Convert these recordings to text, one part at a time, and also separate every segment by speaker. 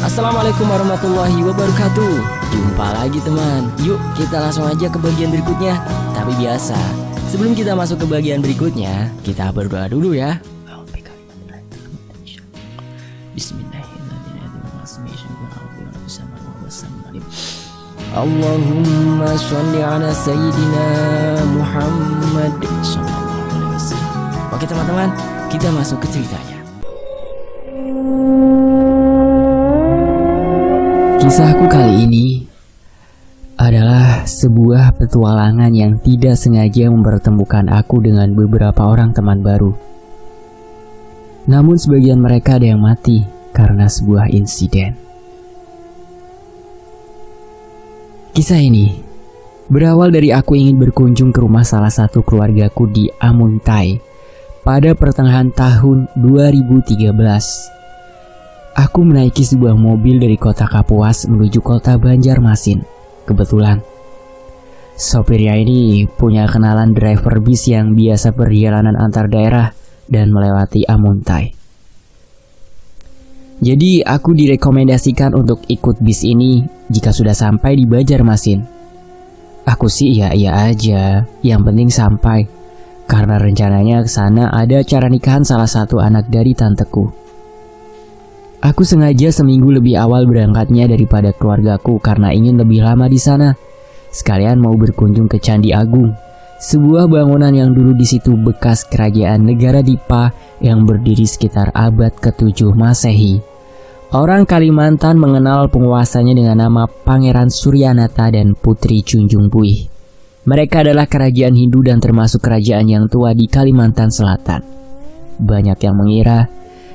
Speaker 1: Assalamualaikum warahmatullahi wabarakatuh. Jumpa lagi teman. Yuk kita langsung aja ke bagian berikutnya. Tapi biasa, sebelum kita masuk ke bagian berikutnya, kita berdoa dulu ya. Bismillahirrahmanirrahim. Allahumma sholli ala sayyidina Muhammad sallallahu alaihi wasallam. Oke teman-teman, kita masuk ke ceritanya. Kisahku kali ini adalah sebuah petualangan yang tidak sengaja mempertemukan aku dengan beberapa orang teman baru. Namun sebagian mereka ada yang mati karena sebuah insiden. Kisah ini berawal dari aku ingin berkunjung ke rumah salah satu keluargaku di Amuntai pada pertengahan tahun 2013. Aku menaiki sebuah mobil dari kota Kapuas menuju kota Banjarmasin. Kebetulan sopirnya ini punya kenalan driver bis yang biasa perjalanan antar daerah dan melewati Amuntai. Jadi aku direkomendasikan untuk ikut bis ini jika sudah sampai di Banjarmasin. Aku sih iya aja, yang penting sampai. Karena rencananya ke sana ada acara nikahan salah satu anak dari tanteku. Aku sengaja seminggu lebih awal berangkatnya daripada keluargaku karena ingin lebih lama di sana. Sekalian mau berkunjung ke Candi Agung, sebuah bangunan yang dulu di situ bekas kerajaan negara Dipa yang berdiri sekitar abad ke-7 Masehi. Orang Kalimantan mengenal penguasanya dengan nama Pangeran Suryanata dan Putri Junjung Buih. Mereka adalah kerajaan Hindu dan termasuk kerajaan yang tua di Kalimantan Selatan. Banyak yang mengira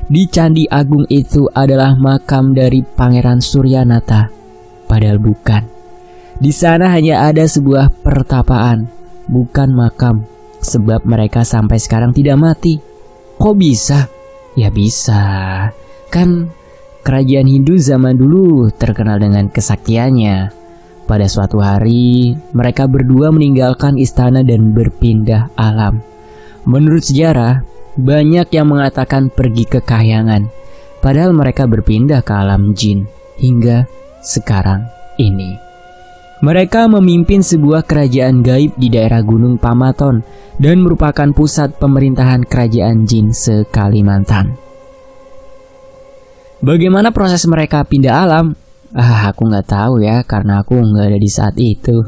Speaker 1: di Candi Agung itu adalah makam dari Pangeran Suryanata, padahal bukan. Di sana hanya ada sebuah pertapaan, bukan makam, sebab mereka sampai sekarang tidak mati. Kok bisa? Ya bisa, kan kerajaan Hindu zaman dulu terkenal dengan kesaktiannya. Pada suatu hari, mereka berdua meninggalkan istana dan berpindah alam. Menurut sejarah, banyak yang mengatakan pergi ke kahyangan, padahal mereka berpindah ke alam jin hingga sekarang ini. Mereka memimpin sebuah kerajaan gaib di daerah Gunung Pamaton dan merupakan pusat pemerintahan kerajaan jin se-Kalimantan. Bagaimana proses mereka pindah alam? Aku nggak tahu ya, karena aku nggak ada di saat itu.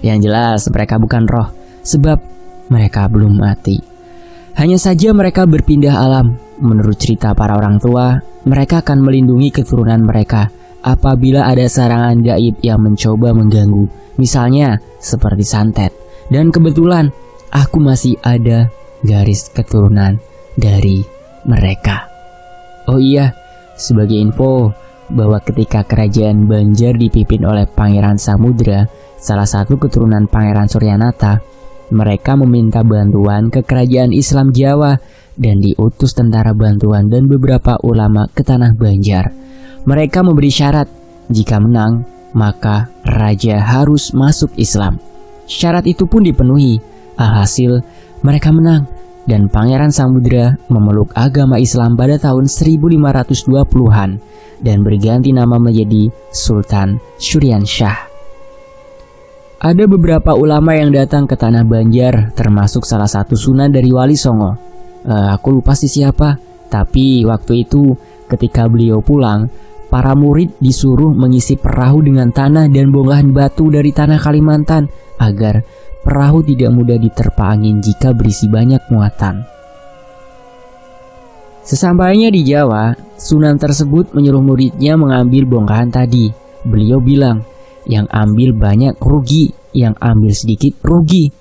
Speaker 1: Yang jelas mereka bukan roh, sebab mereka belum mati. Hanya saja mereka berpindah alam. Menurut cerita para orang tua, mereka akan melindungi keturunan mereka apabila ada serangan gaib yang mencoba mengganggu, misalnya seperti santet. Dan kebetulan aku masih ada garis keturunan dari mereka. Oh iya, sebagai info bahwa ketika kerajaan Banjar dipimpin oleh Pangeran Samudra, salah satu keturunan Pangeran Suryanata, mereka meminta bantuan ke kerajaan Islam Jawa dan diutus tentara bantuan dan beberapa ulama ke tanah Banjar. Mereka memberi syarat, jika menang, maka raja harus masuk Islam. Syarat itu pun dipenuhi. Alhasil, mereka menang dan Pangeran Samudra memeluk agama Islam pada tahun 1520-an dan berganti nama menjadi Sultan Suryanshah. Ada beberapa ulama yang datang ke tanah Banjar, termasuk salah satu sunan dari Wali Songo. Aku lupa sih siapa, tapi waktu itu ketika beliau pulang, para murid disuruh mengisi perahu dengan tanah dan bongkahan batu dari tanah Kalimantan agar perahu tidak mudah diterpa angin jika berisi banyak muatan. Sesampainya di Jawa, sunan tersebut menyuruh muridnya mengambil bongkahan tadi. Beliau bilang, yang ambil banyak rugi, yang ambil sedikit rugi.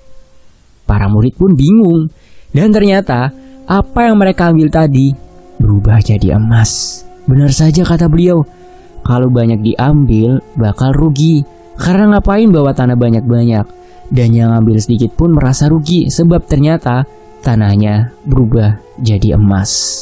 Speaker 1: Para murid pun bingung. Dan ternyata apa yang mereka ambil tadi berubah jadi emas. Benar saja kata beliau, kalau banyak diambil bakal rugi. Karena ngapain bawa tanah banyak-banyak. Dan yang ambil sedikit pun merasa rugi, sebab ternyata tanahnya berubah jadi emas.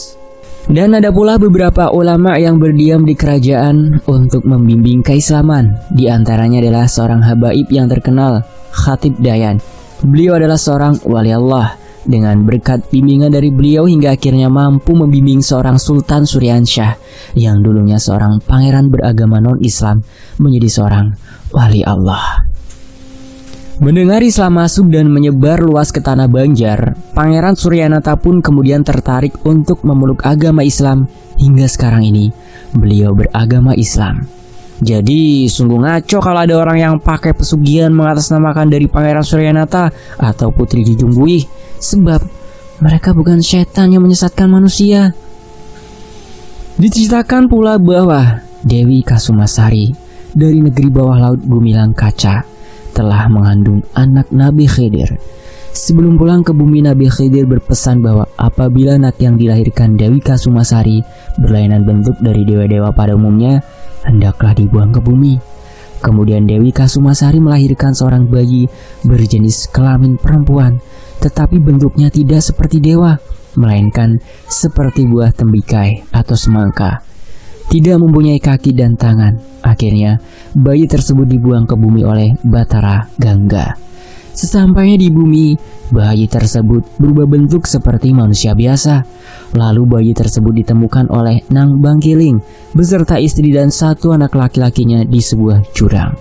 Speaker 1: Dan ada pula beberapa ulama yang berdiam di kerajaan untuk membimbing keislaman. Di antaranya adalah seorang habaib yang terkenal, Khatib Dayan. Beliau adalah seorang wali Allah Dengan berkat bimbingan dari beliau hingga akhirnya mampu membimbing seorang Sultan Suryansyah yang dulunya seorang pangeran beragama non-Islam menjadi seorang wali Allah. Mendengar Islam masuk dan menyebar luas ke tanah Banjar, Pangeran Suryanata pun kemudian tertarik untuk memeluk agama Islam hingga sekarang ini beliau beragama Islam. Jadi sungguh ngaco kalau ada orang yang pakai pesugihan mengatasnamakan dari Pangeran Suryanata atau Putri Junjungbuih, sebab mereka bukan setan yang menyesatkan manusia. Diceritakan pula bahwa Dewi Kasumasari dari negeri bawah laut Gumilang Kaca telah mengandung anak Nabi Khidir. Sebelum pulang ke bumi, Nabi Khidir berpesan bahwa apabila anak yang dilahirkan Dewi Kasumasari berlainan bentuk dari dewa-dewa pada umumnya, hendaklah dibuang ke bumi. Kemudian Dewi Kasumasari melahirkan seorang bayi berjenis kelamin perempuan, tetapi bentuknya tidak seperti dewa, melainkan seperti buah tembikai atau semangka. Tidak mempunyai kaki dan tangan. Akhirnya bayi tersebut dibuang ke bumi oleh Batara Gangga. Sesampainya di bumi, bayi tersebut berubah bentuk seperti manusia biasa. Lalu bayi tersebut ditemukan oleh Nang Bangkiling beserta istri dan satu anak laki-lakinya di sebuah jurang.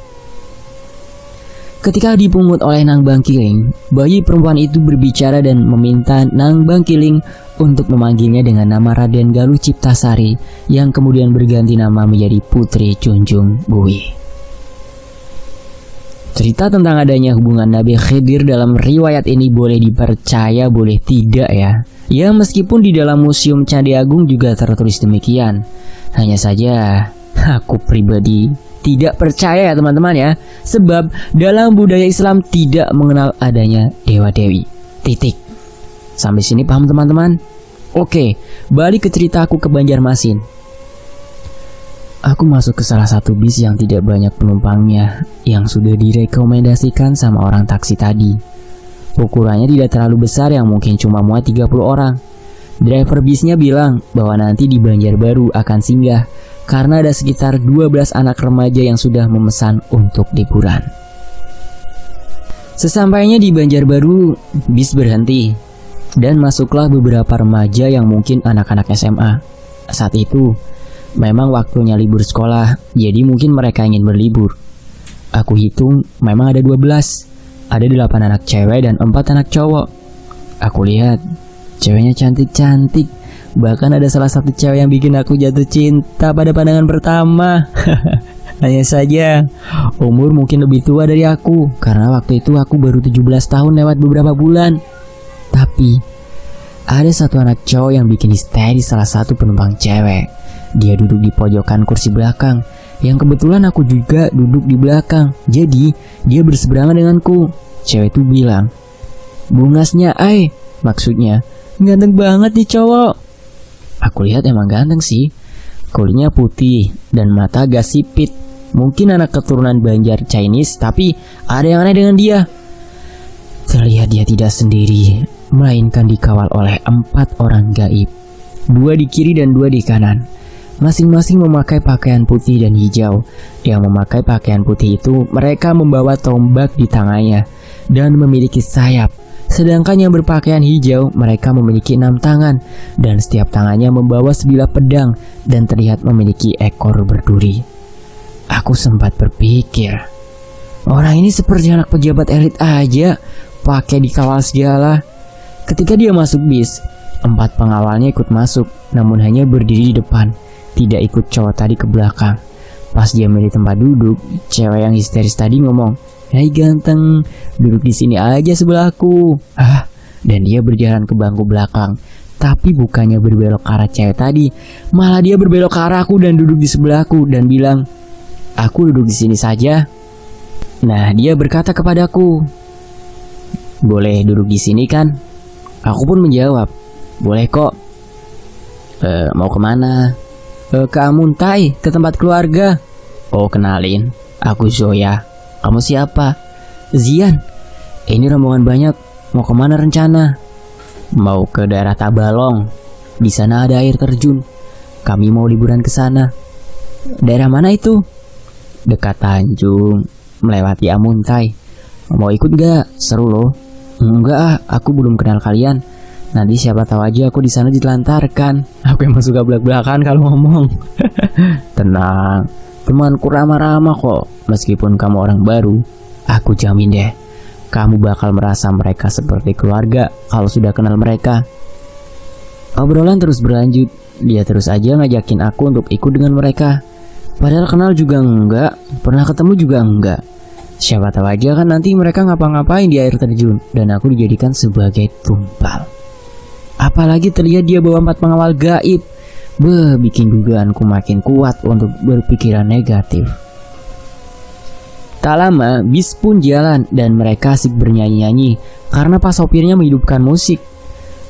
Speaker 1: Ketika dipungut oleh Nang Bangkiling, bayi perempuan itu berbicara dan meminta Nang Bangkiling untuk memanggilnya dengan nama Raden Galuh Ciptasari yang kemudian berganti nama menjadi Putri Junjungbuih. Cerita tentang adanya hubungan Nabi Khidir dalam riwayat ini boleh dipercaya, boleh tidak ya. Ya meskipun di dalam Museum Candi Agung juga tertulis demikian. Hanya saja aku pribadi tidak percaya ya teman-teman ya. Sebab dalam budaya Islam tidak mengenal adanya dewa-dewi. Titik. Sampai sini paham teman-teman? Oke, balik ke cerita aku ke Banjarmasin. Aku masuk ke salah satu bis yang tidak banyak penumpangnya, yang sudah direkomendasikan sama orang taksi tadi. Ukurannya tidak terlalu besar, yang mungkin cuma muat 30 orang. Driver bisnya bilang bahwa nanti di Banjarbaru akan singgah, karena ada sekitar 12 anak remaja yang sudah memesan untuk liburan. Sesampainya di Banjarbaru, bis berhenti, dan masuklah beberapa remaja yang mungkin anak-anak SMA. Saat itu memang waktunya libur sekolah, jadi mungkin mereka ingin berlibur. Aku hitung memang ada 12. Ada 8 anak cewek dan 4 anak cowok. Aku lihat ceweknya cantik-cantik. Bahkan ada salah satu cewek yang bikin aku jatuh cinta pada pandangan pertama. Hanya saja umur mungkin lebih tua dari aku, karena waktu itu aku baru 17 tahun lewat beberapa bulan. Tapi ada satu anak cowok yang bikin histeris salah satu penumpang cewek. Dia duduk di pojokan kursi belakang, yang kebetulan aku juga duduk di belakang. Jadi dia berseberangan denganku. Cewek itu bilang, "Bungasnya ay," maksudnya ganteng banget nih cowok. Aku lihat emang ganteng sih. Kulitnya putih dan mata agak sipit. Mungkin anak keturunan Banjar Chinese, tapi ada yang aneh dengan dia. Terlihat dia tidak sendiri, melainkan dikawal oleh 4 orang gaib. 2 di kiri dan 2 di kanan. Masing-masing memakai pakaian putih dan hijau. Yang memakai pakaian putih itu mereka membawa tombak di tangannya dan memiliki sayap. Sedangkan yang berpakaian hijau mereka memiliki 6 tangan dan setiap tangannya membawa sebilah pedang dan terlihat memiliki ekor berduri. Aku sempat berpikir, orang ini seperti anak pejabat elit aja, pakai dikawal segala. Ketika dia masuk bis, 4 pengawalnya ikut masuk, namun hanya berdiri di depan, tidak ikut cowok tadi ke belakang. Pas dia milih tempat duduk, cewek yang histeris tadi ngomong, "Hai ganteng, duduk di sini aja sebelahku." Dan dia berjalan ke bangku belakang. Tapi bukannya berbelok ke arah cewek tadi, malah dia berbelok ke arahku dan duduk di sebelahku dan bilang, "Aku duduk di sini saja." Nah, dia berkata kepadaku, "Boleh duduk di sini kan?" Aku pun menjawab, "Boleh kok." Mau kemana?" Ke Amuntai, ke tempat keluarga." "Oh, kenalin, aku Zoya. Kamu siapa?" "Zian. Ini rombongan banyak. Mau kemana rencana?" "Mau ke daerah Tabalong. Di sana ada air terjun. Kami mau liburan ke sana." "Daerah mana itu?" "Dekat Tanjung, melewati Amuntai. Mau ikut gak? Seru loh." Enggak ah, aku belum kenal kalian. Nanti siapa tahu aja aku di sana ditelantarkan. Aku emang suka belak-belakan kalau ngomong. Tenang, temanku ramah-ramah kok. Meskipun kamu orang baru, aku jamin deh, kamu bakal merasa mereka seperti keluarga kalau sudah kenal mereka. Obrolan terus berlanjut. Dia terus aja ngajakin aku untuk ikut dengan mereka. Padahal kenal juga enggak, pernah ketemu juga enggak. Siapa tahu aja kan nanti mereka ngapa-ngapain di air terjun dan aku dijadikan sebagai tumpal. Apalagi terlihat dia bawa 4 pengawal gaib. Bikin dugaanku makin kuat untuk berpikiran negatif. Tak lama, bis pun jalan dan mereka asik bernyanyi-nyanyi karena pas sopirnya menghidupkan musik.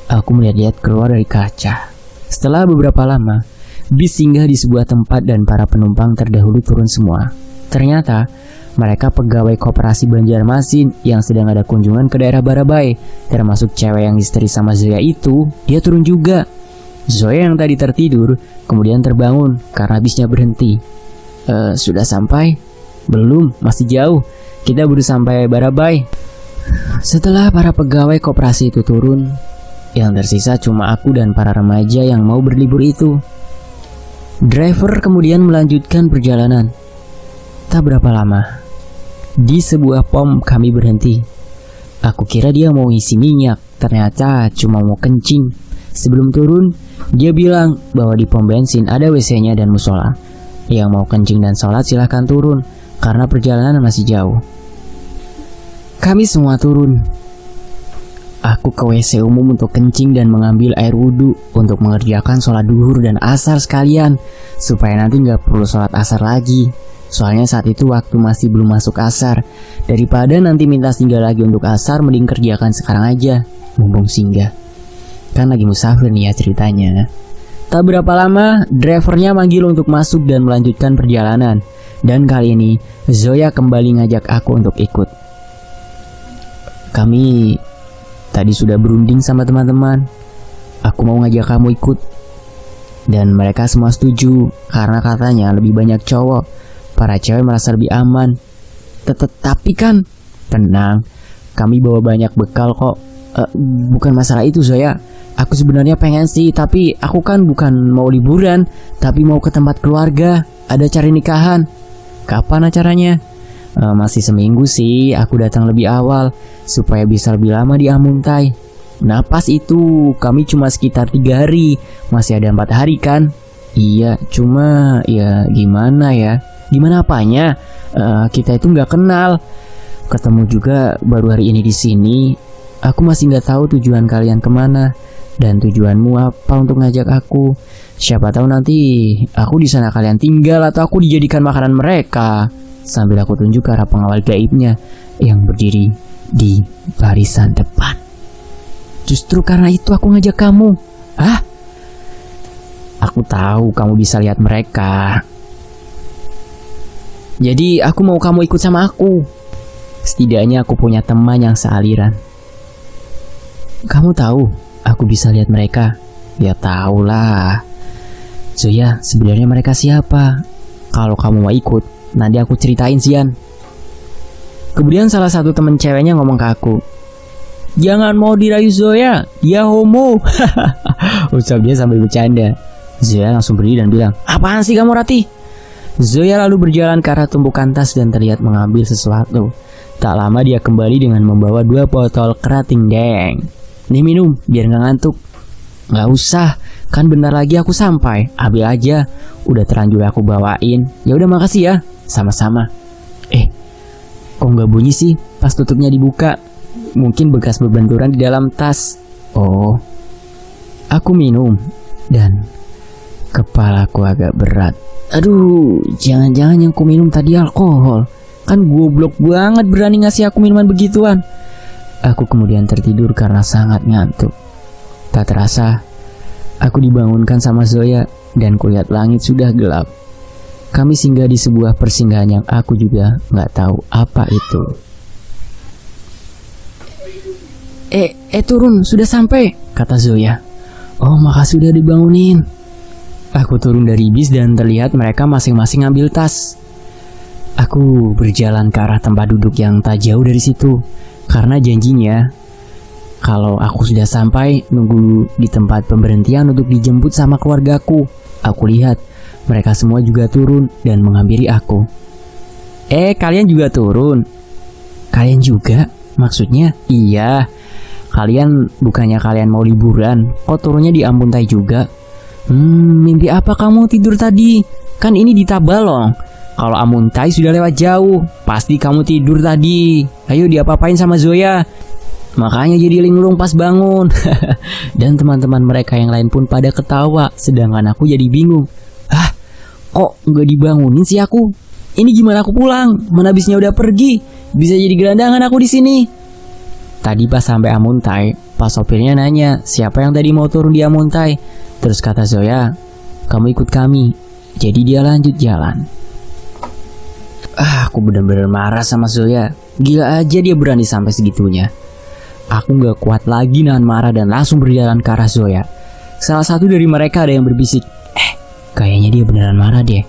Speaker 1: Aku melihat-lihat keluar dari kaca. Setelah beberapa lama, bis singgah di sebuah tempat dan para penumpang terdahulu turun semua. Ternyata, mereka pegawai koperasi Banjarmasin yang sedang ada kunjungan ke daerah Barabai. Termasuk cewek yang histeris sama Zoya itu, dia turun juga. Zoya yang tadi tertidur, kemudian terbangun karena bisnya berhenti. Sudah sampai? Belum, masih jauh. Kita baru sampai Barabai. Setelah para pegawai koperasi itu turun, yang tersisa cuma aku dan para remaja yang mau berlibur itu. Driver kemudian melanjutkan perjalanan. Tak berapa lama, di sebuah pom kami berhenti. Aku kira dia mau isi minyak, ternyata cuma mau kencing. Sebelum turun, dia bilang bahwa di pom bensin ada WC-nya dan musola. Yang mau kencing dan sholat silahkan turun, karena perjalanan masih jauh. Kami semua turun. Aku ke WC umum untuk kencing dan mengambil air wudhu untuk mengerjakan sholat duhur dan asar sekalian, supaya nanti nggak perlu sholat asar lagi. Soalnya saat itu waktu masih belum masuk asar. Daripada nanti minta singgah lagi untuk asar, mending kerjakan sekarang aja, mumpung singgah. Kan lagi musafir nih ya ceritanya. Tak berapa lama, drivernya manggil untuk masuk dan melanjutkan perjalanan. Dan kali ini, Zoya kembali ngajak aku untuk ikut. Kami tadi sudah berunding sama teman-teman. Aku mau ngajak kamu ikut. Dan mereka semua setuju, karena katanya lebih banyak cowok. Para cewek merasa lebih aman. Tetapi kan, tenang, kami bawa banyak bekal kok. Bukan masalah itu Zoya. Aku sebenarnya pengen sih, tapi aku kan bukan mau liburan, tapi mau ke tempat keluarga. Ada acara nikahan. Kapan acaranya? Masih seminggu sih, aku datang lebih awal supaya bisa lebih lama di Amuntai. Nah pas itu kami cuma sekitar 3 hari, masih ada 4 hari kan? Iya, cuma ya gimana ya? Gimana apanya? Kita itu nggak kenal. Ketemu juga baru hari ini di sini. Aku masih nggak tahu tujuan kalian kemana dan tujuanmu apa untuk ngajak aku. Siapa tahu nanti aku di sana kalian tinggal atau aku dijadikan makanan mereka. Sambil aku tunjuk ke arah pengawal gaibnya yang berdiri di barisan depan. Justru karena itu aku ngajak kamu. Aku tahu kamu bisa lihat mereka. Jadi aku mau kamu ikut sama aku. Setidaknya aku punya teman yang sealiran. Kamu tahu aku bisa lihat mereka? Ya tahulah. Zoya, sebenarnya mereka siapa? Kalau kamu mau ikut, nanti aku ceritain Zian. Kemudian salah satu temen ceweknya ngomong ke aku, jangan mau dirayu Zoya, dia homo. Ucap dia sambil bercanda. Zoya langsung berdiri dan bilang, apaan sih kamu Rati? Zoya lalu berjalan ke arah tumpukan tas dan terlihat mengambil sesuatu. Tak lama dia kembali dengan membawa 2 botol kerating deng. Nih minum biar gak ngantuk. Gak usah, kan bentar lagi aku sampai. Ambil aja, udah terlanjur aku bawain. Ya udah makasih ya. Sama-sama. Kok nggak bunyi sih pas tutupnya dibuka? Mungkin bekas berbenturan di dalam tas. Oh, aku minum dan kepalaku agak berat. Aduh, jangan-jangan yang ku minum tadi alkohol. Kan goblok banget berani ngasih aku minuman begituan. Aku kemudian tertidur karena sangat ngantuk. Tak terasa, aku dibangunkan sama Zoya dan kulihat langit sudah gelap. Kami singgah di sebuah persinggahan yang aku juga nggak tahu apa itu. Turun, sudah sampai, kata Zoya. Oh, makasih sudah dibangunin. Aku turun dari bis dan terlihat mereka masing-masing ngambil tas. Aku berjalan ke arah tempat duduk yang tak jauh dari situ, karena janjinya Kalau aku sudah sampai, nunggu di tempat pemberhentian untuk dijemput sama keluargaku. Aku lihat mereka semua juga turun dan menghampiri aku. Kalian juga turun? Kalian juga? Maksudnya? Iya. Bukannya kalian mau liburan? Kok turunnya di Amuntai juga? Mimpi apa kamu tidur tadi? Kan ini di Tabalong. Kalau Amuntai sudah lewat jauh. Pasti kamu tidur tadi. Ayo diapa-apain sama Zoya. Makanya jadi linglung pas bangun. Dan teman-teman mereka yang lain pun pada ketawa. Sedangkan aku jadi bingung. Kok gak dibangunin sih aku? Ini gimana aku pulang? Mana bisnya udah pergi? Bisa jadi gelandangan aku di sini. Tadi pas sampai Amuntai, pas sopirnya nanya siapa yang tadi mau turun di Amuntai. Terus kata Zoya, kamu ikut kami. Jadi dia lanjut jalan. Aku benar-benar marah sama Zoya. Gila aja dia berani sampai segitunya. Aku gak kuat lagi nahan marah dan langsung berjalan ke arah Zoya. Salah satu dari mereka ada yang berbisik, kayaknya dia beneran marah deh.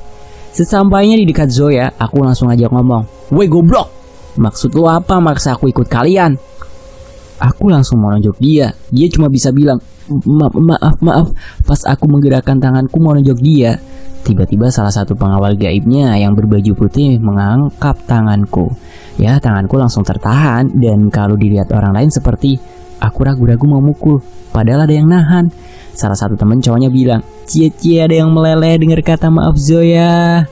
Speaker 1: Sesampainya di dekat Zoya, aku langsung ajak ngomong, "Woi goblok, maksud lo apa maksa aku ikut kalian?" Aku langsung mau nonjok dia. Dia cuma bisa bilang, maaf. Pas aku menggerakkan tanganku mau nonjok dia, tiba-tiba salah satu pengawal gaibnya yang berbaju putih mengangkat tanganku. Ya, tanganku langsung tertahan. Dan kalau dilihat orang lain seperti aku ragu-ragu mau mukul, padahal ada yang nahan. Salah satu temen cowoknya bilang, "Cie ada yang meleleh dengar kata maaf Zoya."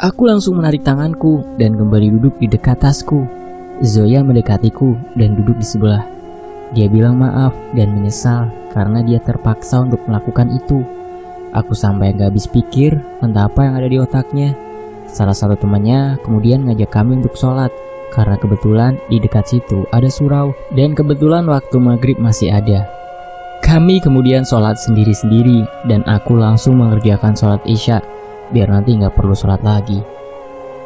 Speaker 1: Aku langsung menarik tanganku dan kembali duduk di dekat tasku. Zoya mendekatiku dan duduk di sebelah. Dia bilang maaf dan menyesal karena dia terpaksa untuk melakukan itu. Aku sampai gak habis pikir entah apa yang ada di otaknya. Salah satu temannya kemudian ngajak kami untuk sholat karena kebetulan di dekat situ ada surau dan kebetulan waktu maghrib masih ada. Kami kemudian sholat sendiri-sendiri dan aku langsung mengerjakan sholat isya biar nanti gak perlu sholat lagi.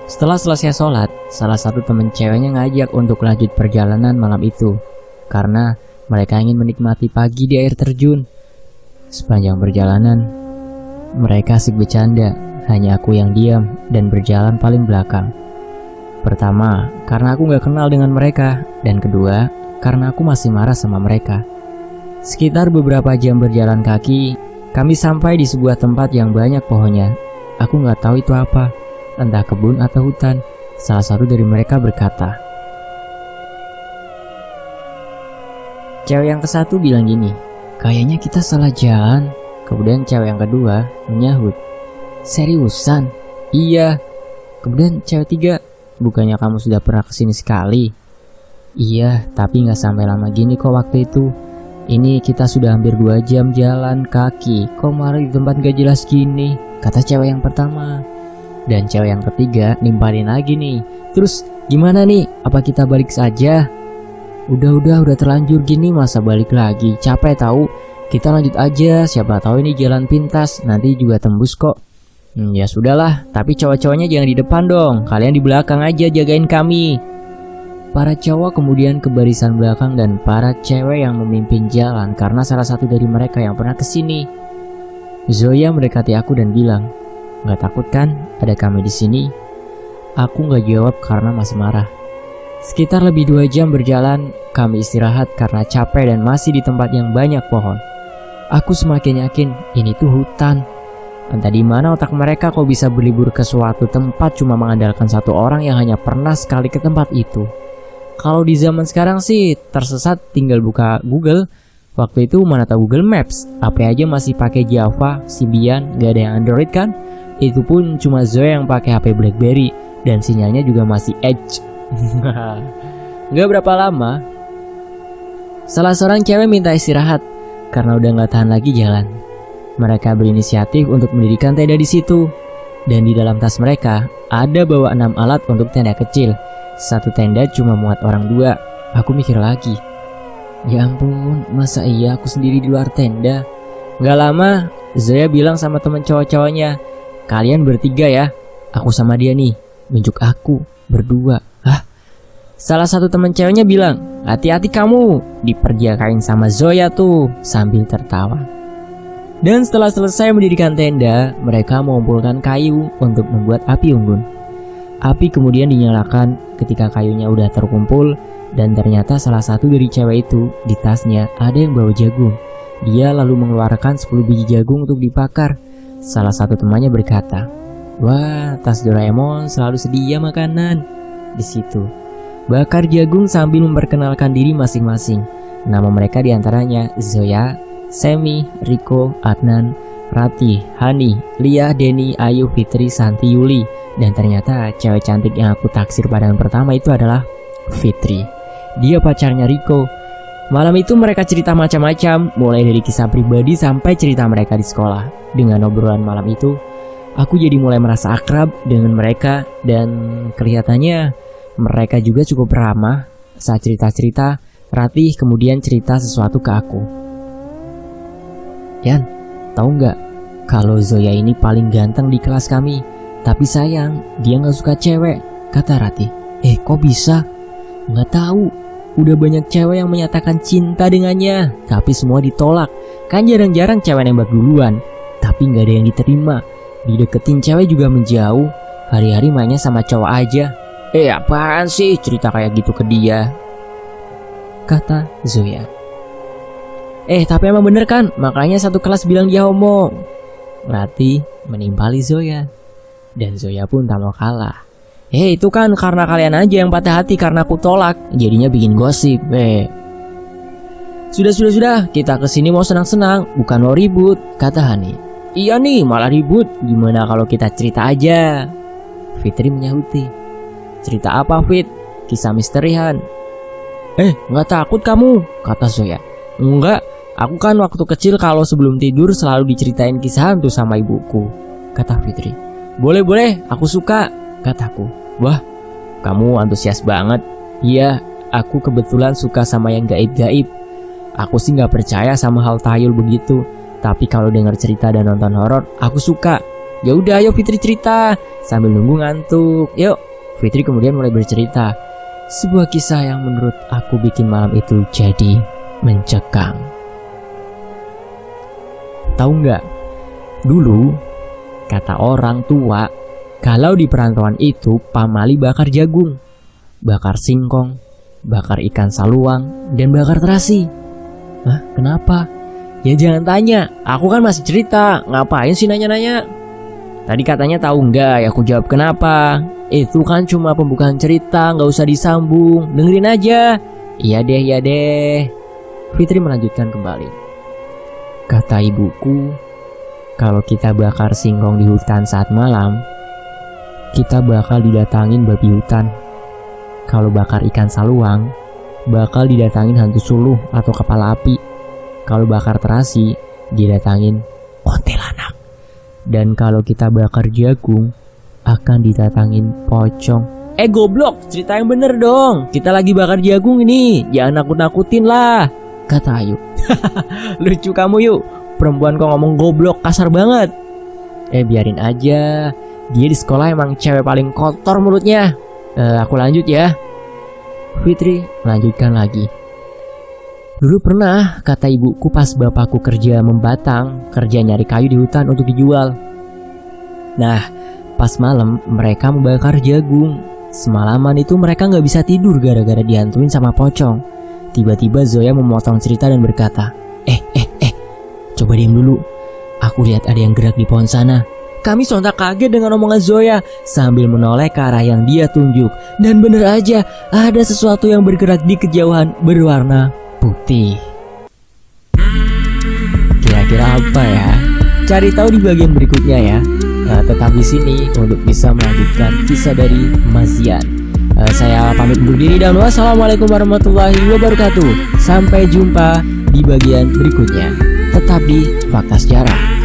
Speaker 1: Setelah selesai sholat, salah satu teman ceweknya ngajak untuk lanjut perjalanan malam itu karena mereka ingin menikmati pagi di air terjun. Sepanjang perjalanan, mereka asik bercanda, hanya aku yang diam dan berjalan paling belakang. Pertama, karena aku gak kenal dengan mereka, dan kedua, karena aku masih marah sama mereka. Sekitar beberapa jam berjalan kaki, kami sampai di sebuah tempat yang banyak pohonnya. Aku gak tahu itu apa, entah kebun atau hutan. Salah satu dari mereka berkata, cewek yang ke-1 bilang gini, kayaknya kita salah jalan. Kemudian cewek yang kedua menyahut, seriusan? Iya. Kemudian cewek 3, bukannya kamu sudah pernah kesini sekali? Iya, tapi gak sampai lama gini kok waktu itu. Ini kita sudah hampir 2 jam jalan kaki, kok malah di tempat gak jelas gini, kata cewek yang pertama. Dan cewek yang ketiga nimpalin lagi nih, terus gimana nih, apa kita balik saja? Udah terlanjur gini masa balik lagi, capek tahu. Kita lanjut aja, siapa tahu ini jalan pintas, nanti juga tembus kok. Ya sudahlah, tapi cowok-cowoknya jangan di depan dong, kalian di belakang aja jagain kami. Para cowok kemudian ke barisan belakang dan para cewek yang memimpin jalan karena salah satu dari mereka yang pernah kesini. Zoya mendekati aku dan bilang, "Gak takut kan ada kami di sini?" Aku gak jawab karena masih marah. Sekitar lebih 2 jam berjalan, kami istirahat karena capek dan masih di tempat yang banyak pohon. Aku semakin yakin ini tuh hutan. Entah di mana otak mereka kok bisa berlibur ke suatu tempat cuma mengandalkan satu orang yang hanya pernah sekali ke tempat itu. Kalau di zaman sekarang sih tersesat tinggal buka Google. Waktu itu mana tahu Google Maps, HP aja masih pakai Java, Symbian, gak ada yang Android kan? Itu pun cuma Zoe yang pakai HP BlackBerry dan sinyalnya juga masih Edge. Gak berapa lama, salah seorang cewek minta istirahat karena udah gak tahan lagi jalan. Mereka berinisiatif untuk mendirikan tenda di situ. Dan di dalam tas mereka ada bawa 6 alat untuk tenda kecil. Satu tenda cuma muat orang 2. Aku mikir lagi, ya ampun, masa iya aku sendiri di luar tenda? Gak lama, Zoya bilang sama temen cowok-cowoknya, kalian bertiga ya, aku sama dia nih. Nunjuk aku, berdua. Hah? Salah satu temen ceweknya bilang, hati-hati kamu, diperjakain sama Zoya tuh, sambil tertawa. Dan setelah selesai mendirikan tenda, mereka mengumpulkan kayu untuk membuat api unggun. Api kemudian dinyalakan. Ketika kayunya udah terkumpul, Dan ternyata salah satu dari cewek itu di tasnya ada yang bawa jagung. Dia lalu mengeluarkan 10 biji jagung untuk dibakar. Salah satu temannya berkata, "Wah, tas Doraemon selalu sedia makanan." Di situ, bakar jagung sambil memperkenalkan diri masing-masing. Nama mereka diantaranya Zoya, Semi, Riko, Adnan, Rati, Hani, Lia, Denny, Ayu, Fitri, Santi, Yuli. Dan ternyata cewek cantik yang aku taksir pandangan pertama itu adalah Fitri. Dia pacarnya Riko. Malam itu mereka cerita macam-macam, mulai dari kisah pribadi sampai cerita mereka di sekolah. Dengan obrolan malam itu, aku jadi mulai merasa akrab dengan mereka. Dan kelihatannya mereka juga cukup ramah. Saat cerita-cerita, Ratih kemudian cerita sesuatu ke aku. "Yan, tahu nggak kalau Zoya ini paling ganteng di kelas kami. Tapi sayang, dia nggak suka cewek," kata Ratih. Kok bisa?" "Nggak tahu. Udah banyak cewek yang menyatakan cinta dengannya, tapi semua ditolak. Kan jarang-jarang cewek nembak duluan, tapi nggak ada yang diterima. Dideketin cewek juga menjauh. Hari-hari mainnya sama cowok aja." Apaan sih cerita kayak gitu ke dia?" kata Zoya. Tapi emang bener kan? Makanya satu kelas bilang dia homo." Ratih menimpali Zoya. Dan Zoya pun tak mau kalah. Itu kan karena kalian aja yang patah hati karena aku tolak. Jadinya bikin gosip. Sudah, kita kesini mau senang-senang, bukan mau ribut," kata Hani. "Iya nih, malah ribut. Gimana kalau kita cerita aja?" Fitri menyahuti. "Cerita apa, Fit? Kisah misteri, Han?" "Nggak takut kamu?" kata Zoya. "Enggak, aku kan waktu kecil kalau sebelum tidur selalu diceritain kisah hantu sama ibuku," kata Fitri. Boleh, aku suka," kataku. "Wah, kamu antusias banget." "Iya, aku kebetulan suka sama yang gaib-gaib. Aku sih nggak percaya sama hal tahayul begitu, tapi kalau dengar cerita dan nonton horor, aku suka." "Ya udah, ayo Fitri cerita." Sambil nunggu ngantuk, "Yuk." Fitri kemudian mulai bercerita. Sebuah kisah yang menurut aku bikin malam itu jadi mencekam. Tahu nggak? Dulu, kata orang tua, kalau di perantauan itu pamali bakar jagung, bakar singkong, bakar ikan saluang, dan bakar terasi. Hah, kenapa? Ya jangan tanya, aku kan masih cerita, ngapain sih nanya-nanya? Tadi katanya tahu nggak, ya aku jawab kenapa. Itu kan cuma pembukaan cerita, nggak usah disambung, dengerin aja. Iya deh. Fitri melanjutkan kembali. Kata ibuku, kalau kita bakar singkong di hutan saat malam, kita bakal didatangin babi hutan. Kalau bakar ikan saluang, bakal didatangin hantu suluh atau kepala api. Kalau bakar terasi, didatangin kuntilanak. Dan kalau kita bakar jagung, akan didatangin pocong. Goblok, cerita yang bener dong. Kita lagi bakar jagung ini, jangan nakut-nakutin lah, kata Ayu. Lucu kamu yuk, perempuan kok ngomong goblok, kasar banget. Biarin aja, dia di sekolah emang cewek paling kotor mulutnya. Aku lanjut ya. Fitri melanjutkan lagi. Dulu pernah, kata ibuku pas bapakku kerja membatang, kerja nyari kayu di hutan untuk dijual. Nah, pas malam mereka membakar jagung. Semalaman itu mereka gak bisa tidur gara-gara dihantuin sama pocong. Tiba-tiba Zoya memotong cerita dan berkata, coba diam dulu. Aku lihat ada yang gerak di pohon sana. Kami sontak kaget dengan omongan Zoya sambil menoleh ke arah yang dia tunjuk. Dan bener aja, ada sesuatu yang bergerak di kejauhan berwarna putih. Kira-kira apa ya? Cari tahu di bagian berikutnya ya. Tetap di sini untuk bisa melanjutkan kisah dari Mazian. Saya pamit undur diri dan wassalamualaikum warahmatullahi wabarakatuh. Sampai jumpa di bagian berikutnya. Tetap di Fakta Sejarah.